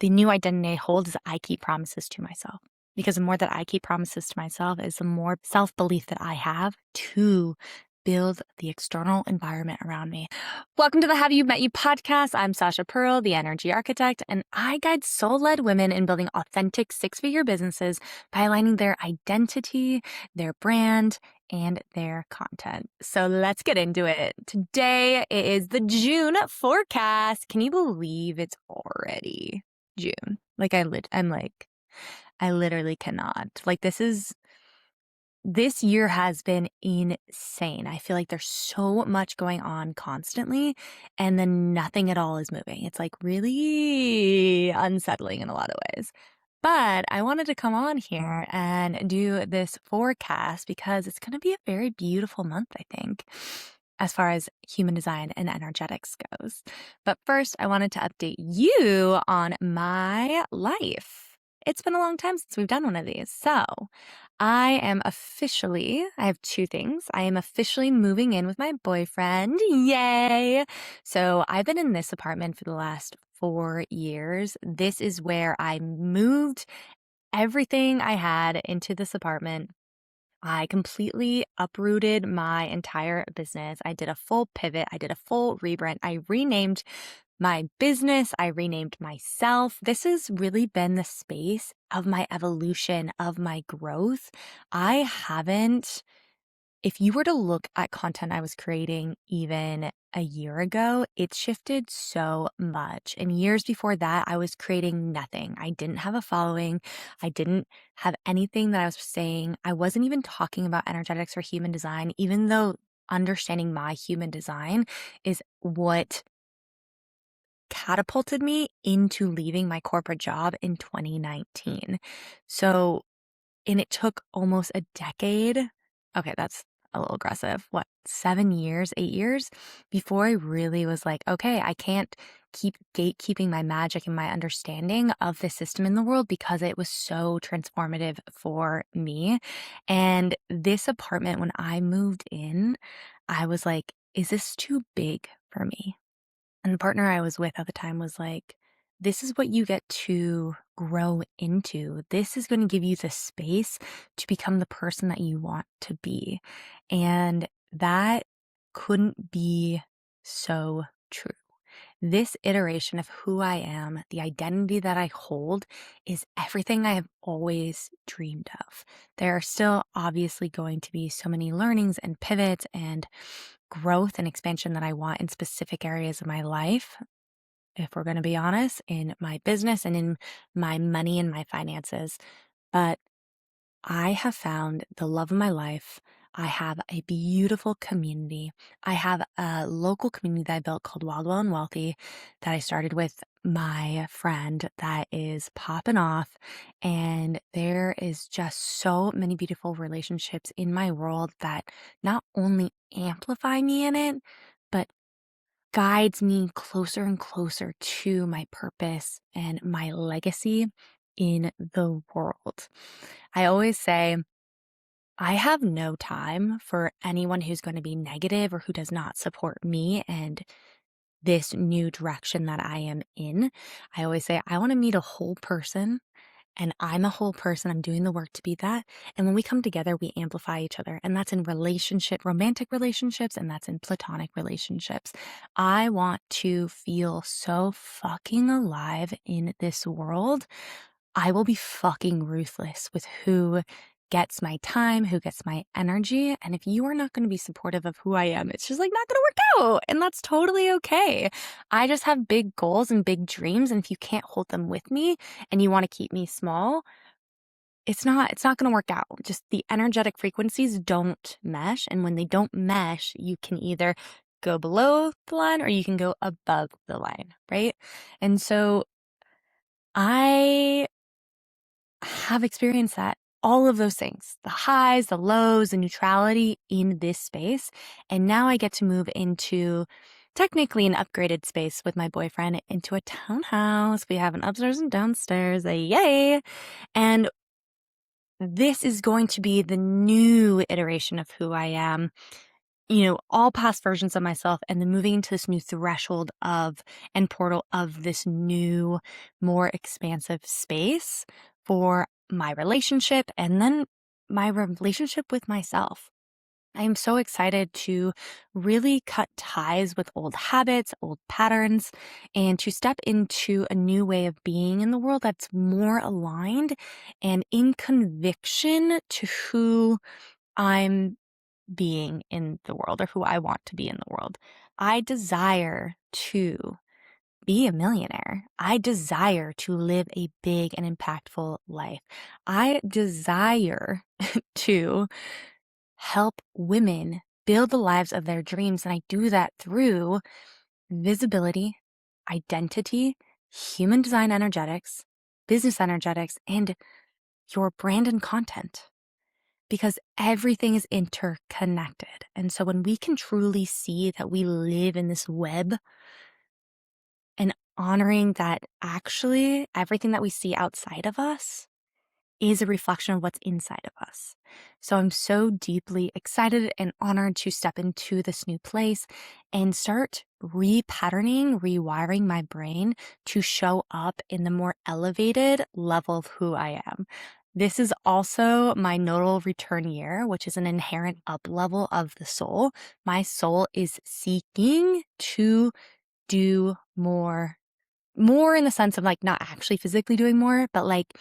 the new identity I hold is I keep promises to myself. Because the more that I keep promises to myself is the more self-belief that I have to build the external environment around me. Welcome to the Have You Met You podcast. I'm Sasha Pearl, the energy architect, and I guide soul-led women in building authentic six-figure businesses by aligning their identity, their brand, and their content. So let's get into it. Today is the June forecast. Can you believe it's already June? I literally cannot. This year has been insane. I feel like there's so much going on constantly, and then nothing at all is moving. It's like really unsettling in a lot of ways. But I wanted to come on here and do this forecast because it's going to be a very beautiful month, I think, as far as human design and energetics goes. But first, I wanted to update you on my life. It's been a long time since we've done one of these. So I have two things. I am officially moving in with my boyfriend. Yay. So I've been in this apartment for the last 4 years. This is where I moved everything I had into this apartment. I completely uprooted my entire business. I did a full pivot. I did a full rebrand. I renamed my business. I renamed myself. This has really been the space of my evolution, of my growth. I haven't If you were to look at content I was creating even a year ago, it shifted so much. And years before that, I was creating nothing. I didn't have a following. I didn't have anything that I was saying. I wasn't even talking about energetics or human design, even though understanding my human design is what catapulted me into leaving my corporate job in 2019. So, and it took almost a decade. Okay, that's a little aggressive. What, 7 years, 8 years before I really was like, okay, I can't keep gatekeeping my magic and my understanding of the system in the world because it was so transformative for me. And this apartment, when I moved in, I was like, is this too big for me? And the partner I was with at the time was like, this is what you get to grow into. This is going to give you the space to become the person that you want to be. And that couldn't be so true. This iteration of who I am, the identity that I hold, is everything I have always dreamed of. There are still obviously going to be so many learnings and pivots and growth and expansion that I want in specific areas of my life, if we're going to be honest, in my business and in my money and my finances. But I have found the love of my life. I have a beautiful community. I have a local community that I built called Wild, Well, and Wealthy that I started with my friend that is popping off. And there is just so many beautiful relationships in my world that not only amplify me in it, but guides me closer and closer to my purpose and my legacy in the world. I always say, I have no time for anyone who's going to be negative or who does not support me and this new direction that I am in. I always say, I want to meet a whole person, and I'm a whole person. I'm doing the work to be that. And when we come together, we amplify each other. And that's in romantic relationships, and that's in platonic relationships. I want to feel so fucking alive in this world. I will be fucking ruthless with who gets my time, who gets my energy. And if you are not going to be supportive of who I am, it's just like not going to work out. And that's totally okay. I just have big goals and big dreams. And if you can't hold them with me and you want to keep me small, it's not going to work out. Just the energetic frequencies don't mesh. And when they don't mesh, you can either go below the line or you can go above the line, right? And so I have experienced that. All of those things, the highs, the lows, the neutrality in this space. And now I get to move into technically an upgraded space with my boyfriend into a townhouse. We have an upstairs and downstairs. Yay. And this is going to be the new iteration of who I am all past versions of myself and then moving into this new threshold of and portal of this new, more expansive space for my relationship and then my relationship with myself. I am so excited to really cut ties with old habits, old patterns, and to step into a new way of being in the world that's more aligned and in conviction to who I'm being in the world or who I want to be in the world. I desire to be a millionaire. I desire to live a big and impactful life. I desire to help women build the lives of their dreams. And I do that through visibility, identity, human design energetics, business energetics, and your brand and content. Because everything is interconnected. And so when we can truly see that we live in this web and honoring that actually everything that we see outside of us is a reflection of what's inside of us. So I'm so deeply excited and honored to step into this new place and start repatterning, rewiring my brain to show up in the more elevated level of who I am. This is also my nodal return year, which is an inherent up level of the soul. My soul is seeking to do more in the sense of like not actually physically doing more, but like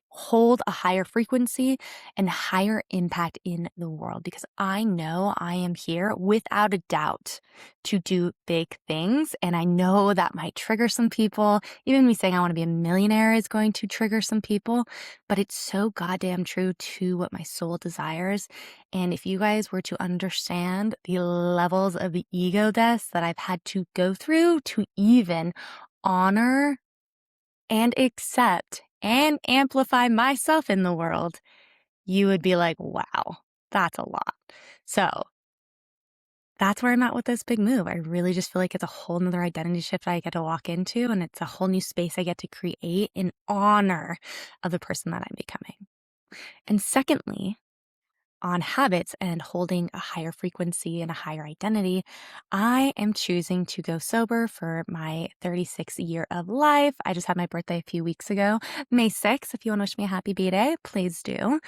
hold a higher frequency and higher impact in the world because I know I am here without a doubt to do big things. And I know that might trigger some people. Even me saying I want to be a millionaire is going to trigger some people, but it's so goddamn true to what my soul desires. And if you guys were to understand the levels of the ego deaths that I've had to go through to even honor and accept and amplify myself in the world, you would be like, wow, that's a lot. So that's where I'm at with this big move. I really just feel like it's a whole nother identity shift I get to walk into, and it's a whole new space I get to create in honor of the person that I'm becoming. And secondly, on habits and holding a higher frequency and a higher identity, I am choosing to go sober for my 36th year of life. I just had my birthday a few weeks ago, May 6th. If you want to wish me a happy birthday, please do.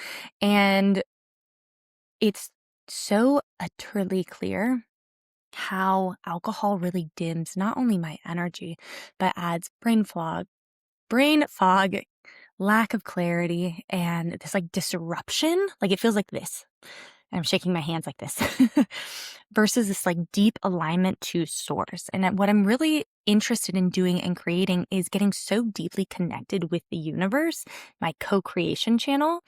And it's so utterly clear how alcohol really dims not only my energy, but adds brain fog, lack of clarity, and this like disruption. Like it feels like this. I'm shaking my hands like this versus this like deep alignment to source. And what I'm really interested in doing and creating is getting so deeply connected with the universe, my co-creation channel,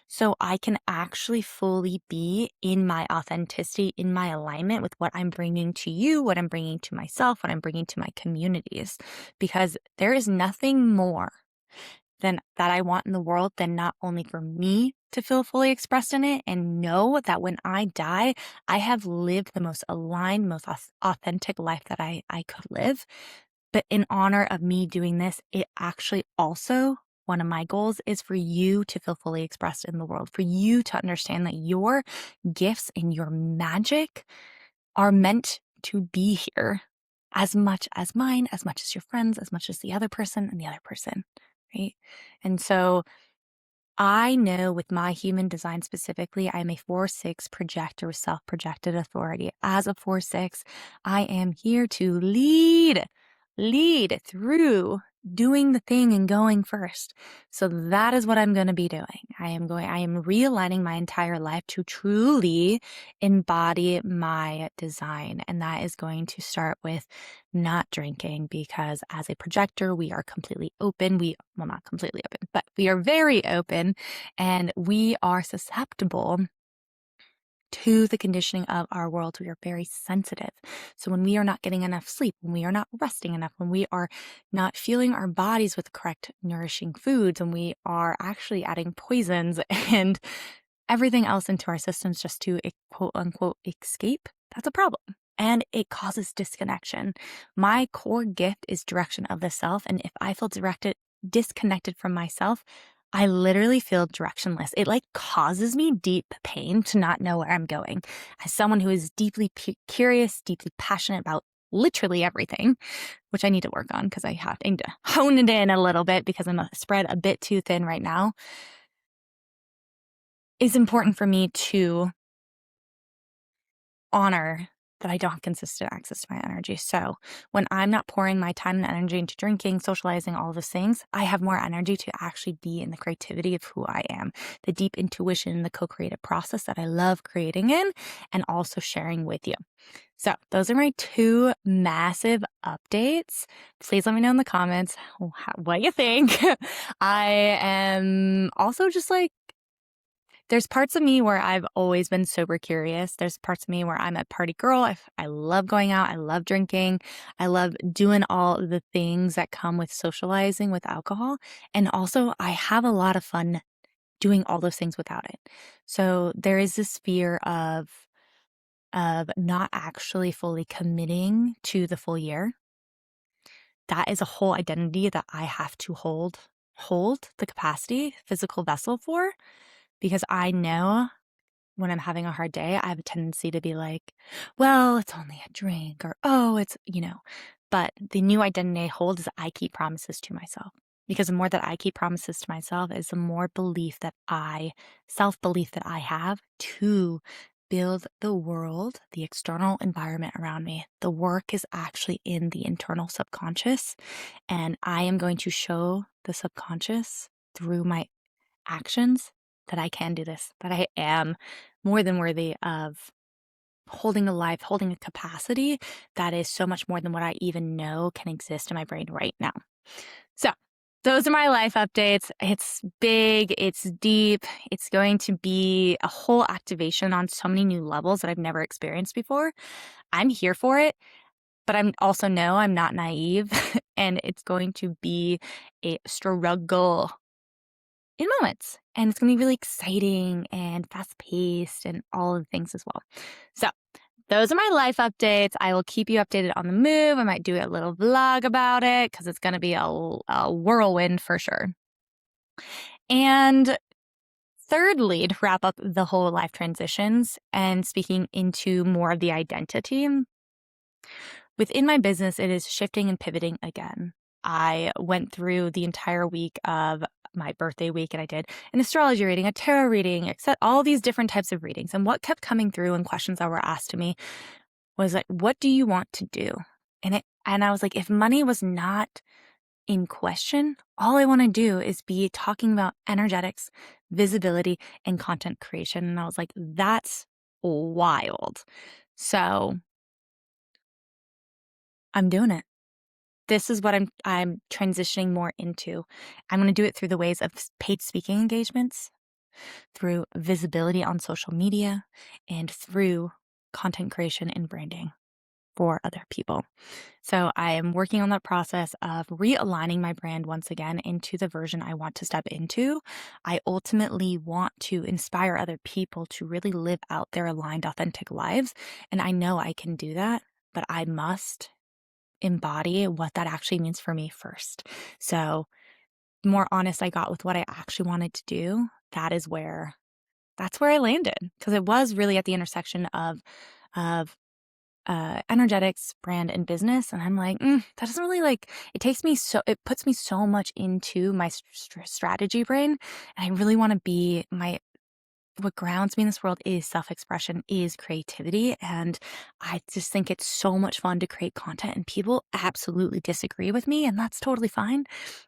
so I can actually fully be in my authenticity, in my alignment with what I'm bringing to you, what I'm bringing to myself, what I'm bringing to my communities, because there is nothing more than that I want in the world than not only for me to feel fully expressed in it and know that when I die, I have lived the most aligned, most authentic life that I could live. But in honor of me doing this, it actually also, one of my goals is for you to feel fully expressed in the world, for you to understand that your gifts and your magic are meant to be here as much as mine, as much as your friends, as much as the other person and the other person, right? And so I know with my human design specifically, I'm a 4/6 projector with self-projected authority. As a 4/6, I am here to lead through doing the thing and going first. So that is what I'm going to be doing. I am realigning my entire life to truly embody my design. And that is going to start with not drinking, because as a projector, we are completely open. Well, not completely open, but we are very open and we are susceptible to the conditioning of our world. We are very sensitive. So when we are not getting enough sleep, when we are not resting enough, when we are not fueling our bodies with the correct nourishing foods, and we are actually adding poisons and everything else into our systems just to quote unquote escape, that's a problem. And it causes disconnection. My core gift is direction of the self. And if I feel disconnected from myself, I literally feel directionless. It like causes me deep pain to not know where I'm going. As someone who is deeply curious, deeply passionate about literally everything, which I need to work on because I need to hone it in a little bit because I'm spread a bit too thin right now, it's important for me to honor that I don't have consistent access to my energy. So when I'm not pouring my time and energy into drinking, socializing, all those things, I have more energy to actually be in the creativity of who I am, the deep intuition, the co-creative process that I love creating in and also sharing with you. So those are my two massive updates. Please let me know in the comments what you think. I am also just like, there's parts of me where I've always been sober curious. There's parts of me where I'm a party girl. I love going out. I love drinking. I love doing all the things that come with socializing with alcohol. And also, I have a lot of fun doing all those things without it. So there is this fear of not actually fully committing to the full year. That is a whole identity that I have to hold the capacity, physical vessel for, because I know when I'm having a hard day, I have a tendency to be like, well, it's only a drink or, oh, but the new identity I hold is I keep promises to myself. Because the more that I keep promises to myself is the more self-belief that I have to build the world, the external environment around me. The work is actually in the internal subconscious. And I am going to show the subconscious through my actions that I can do this, that I am more than worthy of holding a life, holding a capacity that is so much more than what I even know can exist in my brain right now. So those are my life updates. It's big, it's deep, it's going to be a whole activation on so many new levels that I've never experienced before. I'm here for it, but I'm also know I'm not naive and it's going to be a struggle in moments. And it's going to be really exciting and fast paced and all of the things as well. So those are my life updates. I will keep you updated on the move. I might do a little vlog about it because it's going to be a whirlwind for sure. And thirdly, to wrap up the whole life transitions and speaking into more of the identity, within my business, it is shifting and pivoting again. I went through the entire week of my birthday week and I did an astrology reading, a tarot reading, except all these different types of readings. And what kept coming through and questions that were asked to me was like, what do you want to do? And I was like, if money was not in question, all I want to do is be talking about energetics, visibility, and content creation. And I was like, that's wild. So I'm doing it. This is what I'm transitioning more into. I'm going to do it through the ways of paid speaking engagements, through visibility on social media, and through content creation and branding for other people. So I am working on that process of realigning my brand once again into the version I want to step into. I ultimately want to inspire other people to really live out their aligned, authentic lives. And I know I can do that, but I must embody what that actually means for me first. So the more honest I got with what I actually wanted to do, that's where I landed, because it was really at the intersection of energetics, brand, and business. And I'm like, that doesn't really it puts me so much into my strategy brain. And I really want to be what grounds me in this world is self-expression, is creativity. And I just think it's so much fun to create content, and people absolutely disagree with me, and that's totally fine.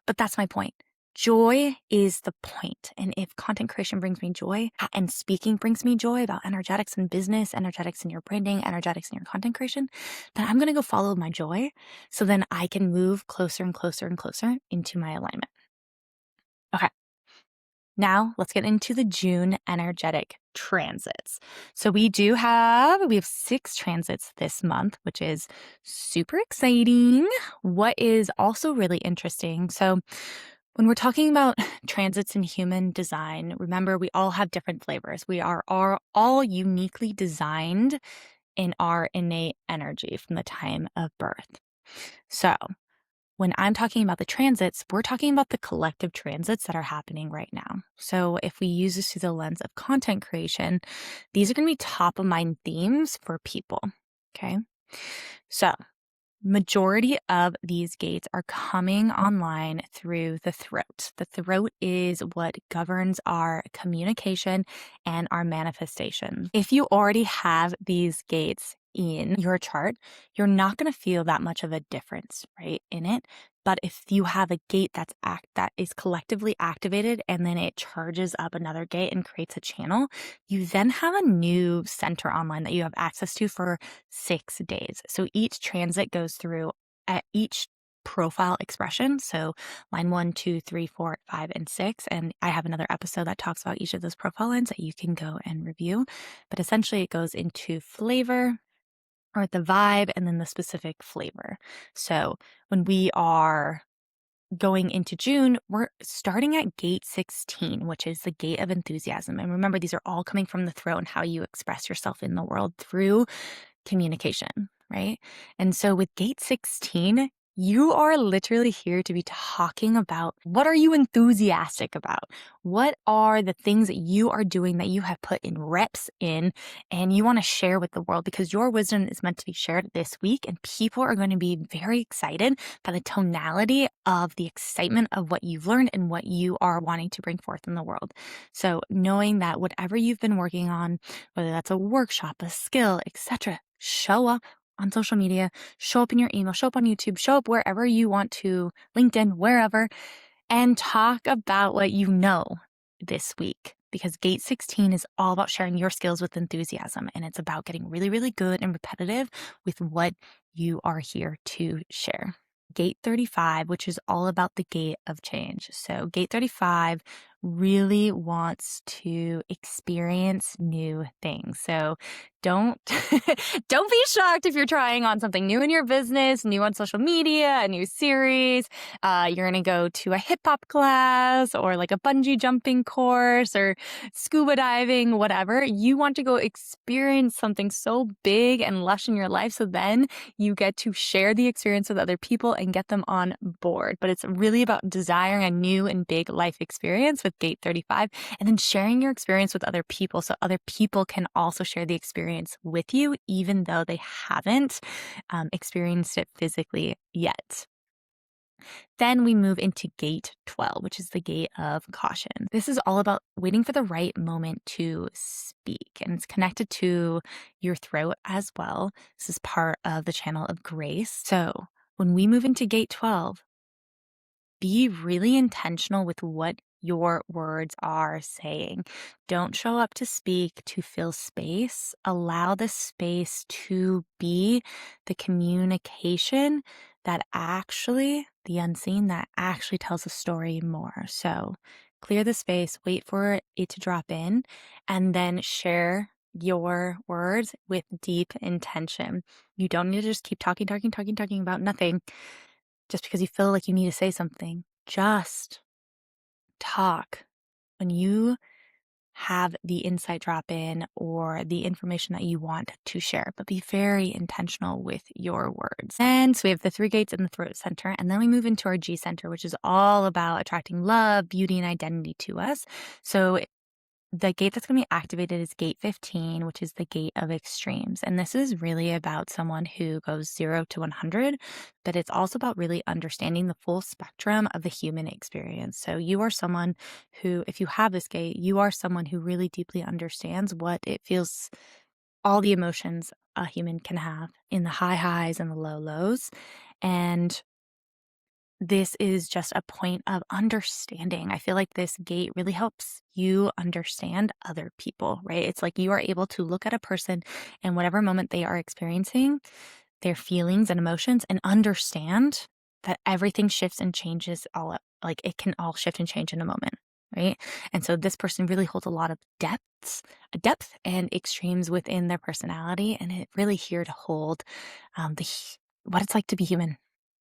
But that's my point. Joy is the point. And if content creation brings me joy and speaking brings me joy about energetics in business, energetics in your branding, energetics in your content creation, then I'm going to go follow my joy. So then I can move closer and closer and closer into my alignment. Okay. Now let's get into the June energetic transits. So we have 6 transits this month, which is super exciting. What is also really interesting, so when we're talking about transits in human design, remember we all have different flavors. We are all uniquely designed in our innate energy from the time of birth. So When I'm talking about the transits, we're talking about the collective transits that are happening right now. So if we use this through the lens of content creation, these are going to be top of mind themes for people. Okay. So majority of these gates are coming online through the throat. The throat is what governs our communication and our manifestation. If you already have these gates in your chart, you're not going to feel that much of a difference, right, in it. But if you have a gate that is collectively activated and then it charges up another gate and creates a channel, you then have a new center online that you have access to for 6 days. So each transit goes through at each profile expression. So line 1, 2, 3, 4, 5, and 6. And I have another episode that talks about each of those profile lines that you can go and review. But essentially, it goes into flavor, or the vibe, and then the specific flavor. So when we are going into June, we're starting at gate 16, which is the gate of enthusiasm. And remember, these are all coming from the throat and how you express yourself in the world through communication, right? And so with gate 16, you are literally here to be talking about what are you enthusiastic about? What are the things that you are doing that you have put in reps in and you want to share with the world, because your wisdom is meant to be shared this week and people are going to be very excited by the tonality of the excitement of what you've learned and what you are wanting to bring forth in the world. So knowing that whatever you've been working on, whether that's a workshop, a skill, etc., show up on social media, show up in your email, show up on YouTube, show up wherever you want to, LinkedIn, wherever, and talk about what you know this week. Because gate 16 is all about sharing your skills with enthusiasm. And it's about getting really, really good and repetitive with what you are here to share. Gate 35, which is all about the gate of change. So gate 35 really wants to experience new things. So don't don't be shocked if you're trying on something new in your business, new on social media, a new series. You're going to go to a hip hop class or like a bungee jumping course or scuba diving, whatever. You want to go experience something so big and lush in your life. So then you get to share the experience with other people and get them on board. But it's really about desiring a new and big life experience with gate 35 and then sharing your experience with other people so other people can also share the experience with you, even though they haven't experienced it physically yet. Then we move into gate 12, which is the gate of caution. This is all about waiting for the right moment to speak, and it's connected to your throat as well. This is part of the channel of grace. So when we move into gate 12, be really intentional with what your words are saying. Don't show up to speak to fill space. Allow the space to be the communication that actually, the unseen, that actually tells a story more. So clear the space, wait for it to drop in, and then share your words with deep intention. You don't need to just keep talking about nothing just because you feel like you need to say something. Just talk. When you have the insight drop in or the information that you want to share, but be very intentional with your words. And so we have the 3 gates in the throat center, and then we move into our G center, which is all about attracting love, beauty, and identity to us. So the gate that's going to be activated is gate 15, which is the gate of extremes. And this is really about someone who goes 0 to 100, but it's also about really understanding the full spectrum of the human experience. So you are someone who, if you have this gate, you are someone who really deeply understands what it feels, all the emotions a human can have in the high highs and the low lows. And this is just a point of understanding. I feel like this gate really helps you understand other people, right? It's like you are able to look at a person in whatever moment they are experiencing, their feelings and emotions, and understand that everything shifts and changes all up. Like it can all shift and change in a moment, right? And so this person really holds a lot of depth and extremes within their personality, and it's really here to hold what it's like to be human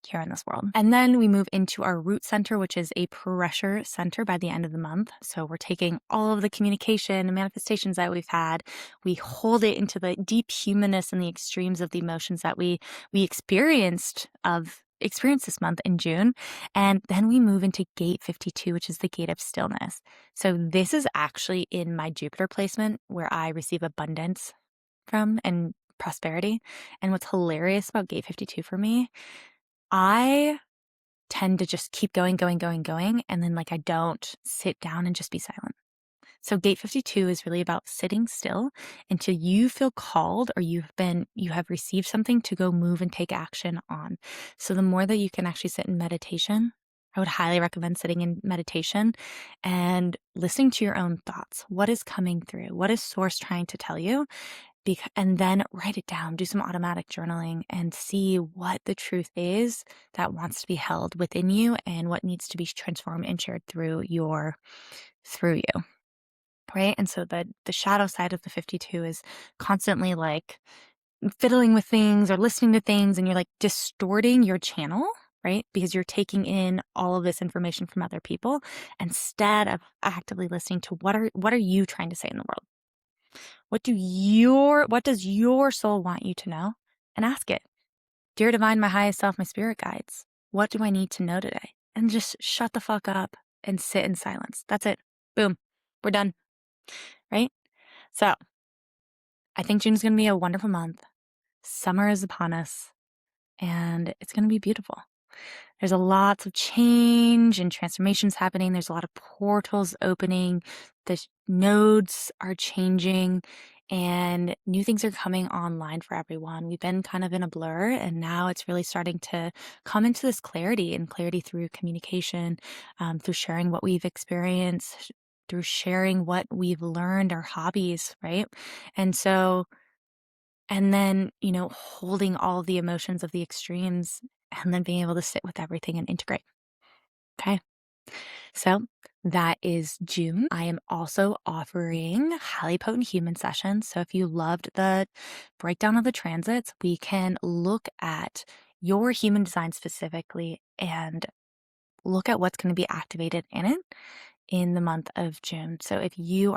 here in this world. And then we move into our root center, which is a pressure center by the end of the month. So we're taking all of the communication and manifestations that we've had, we hold it into the deep humanness and the extremes of the emotions that we experienced of experience this month in June. And then we move into gate 52, which is the gate of stillness. So this is actually in my Jupiter placement where I receive abundance from and prosperity. And what's hilarious about gate 52 for me, I tend to just keep going, going, going, going. And then like I don't sit down and just be silent. So gate 52 is really about sitting still until you feel called or you have received something to go move and take action on. So the more that you can actually sit in meditation, I would highly recommend sitting in meditation and listening to your own thoughts. What is coming through? What is source trying to tell you? And then write it down, do some automatic journaling and see what the truth is that wants to be held within you and what needs to be transformed and shared through you. Right. And so the shadow side of the 52 is constantly like fiddling with things or listening to things and you're like distorting your channel, right? Because you're taking in all of this information from other people instead of actively listening to what are you trying to say in the world? What does your soul want you to know? And ask it. Dear divine, my highest self, my spirit guides, what do I need to know today? And just shut the fuck up and sit in silence. That's it. Boom. We're done. Right? So I think June is going to be a wonderful month. Summer is upon us and it's going to be beautiful. There's a lots of change and transformations happening. There's a lot of portals opening. The nodes are changing and new things are coming online for everyone. We've been kind of in a blur and now it's really starting to come into this clarity and clarity through communication, through sharing what we've experienced, through sharing what we've learned, our hobbies, right? And so, and then, holding all the emotions of the extremes and then being able to sit with everything and integrate. Okay. So that is June. I am also offering highly potent human sessions. So if you loved the breakdown of the transits, we can look at your human design specifically and look at what's going to be activated in it in the month of June. So if you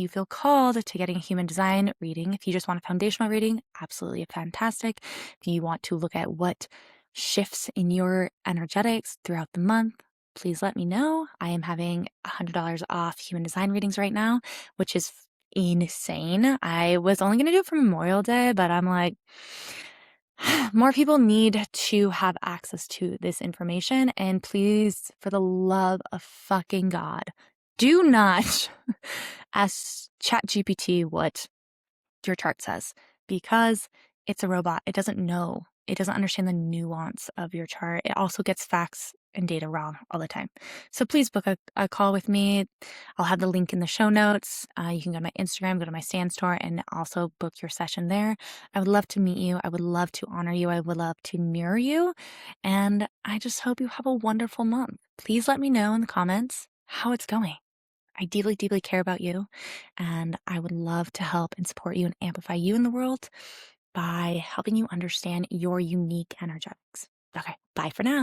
feel called to getting a human design reading, if you just want a foundational reading, absolutely fantastic. If you want to look at what shifts in your energetics throughout the month, please let me know. I am having $100 off human design readings right now, which is insane. I was only going to do it for Memorial Day, but I'm like, more people need to have access to this information. And please, for the love of fucking God, do not ask ChatGPT what your chart says because it's a robot. It doesn't know. It doesn't understand the nuance of your chart. It also gets facts and data wrong all the time. So please book a call with me. I'll have the link in the show notes. You can go to my Instagram, go to my Stan store, and also book your session there. I would love to meet you. I would love to honor you. I would love to mirror you. And I just hope you have a wonderful month. Please let me know in the comments how it's going. I deeply, deeply care about you, and I would love to help and support you and amplify you in the world by helping you understand your unique energetics. Okay, bye for now.